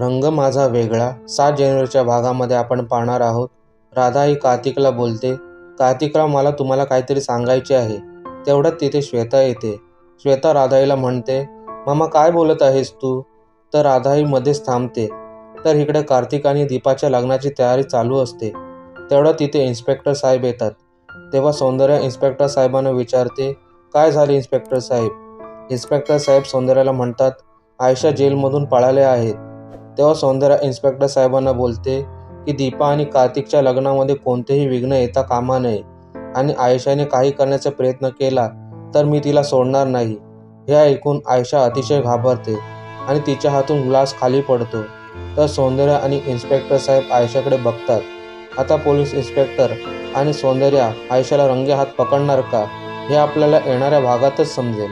रंग माझा वेगळा 7 जानेवारीच्या भागामध्ये आपण पाहणार आहोत. राधा ही कार्तिकला बोलते, कार्तिकराव मला तुम्हाला काहीतरी सांगायचे आहे. तेवढ्यात तिथे श्वेता येते. श्वेता राधाईला म्हणते, मामा काय बोलत आहेस तू? तर राधाई मध्येच थांबते. तर इकडे कार्तिक आणि दीपाच्या लग्नाची तयारी चालू असते. तेवढ्यात तिथे इन्स्पेक्टर साहेब येतात. तेव्हा सौंदर्या इन्स्पेक्टर साहेबांना विचारते, काय झाले इन्स्पेक्टर साहेब? इन्स्पेक्टर साहेब सौंदर्याला म्हणतात, आयशा जेलमधून पळाल्या आहेत. तेव्हा सौंदर्या इन्स्पेक्टर साहेबांना बोलते की दीपा आणि कार्तिकच्या लग्नामध्ये कोणतेही विघ्न येता कामा नये आणि आयशाने काही करण्याचा प्रयत्न केला तर मी तिला सोडणार नाही. हे ऐकून आयशा अतिशय घाबरते आणि तिच्या हातून ग्लास खाली पडतो. तर सौंदर्या आणि इन्स्पेक्टर साहेब आयशाकडे बघतात. आता पोलीस इन्स्पेक्टर आणि सौंदर्या आयशाला रंगे हात पकडणार का, हे आपल्याला येणाऱ्या भागातच समजेल.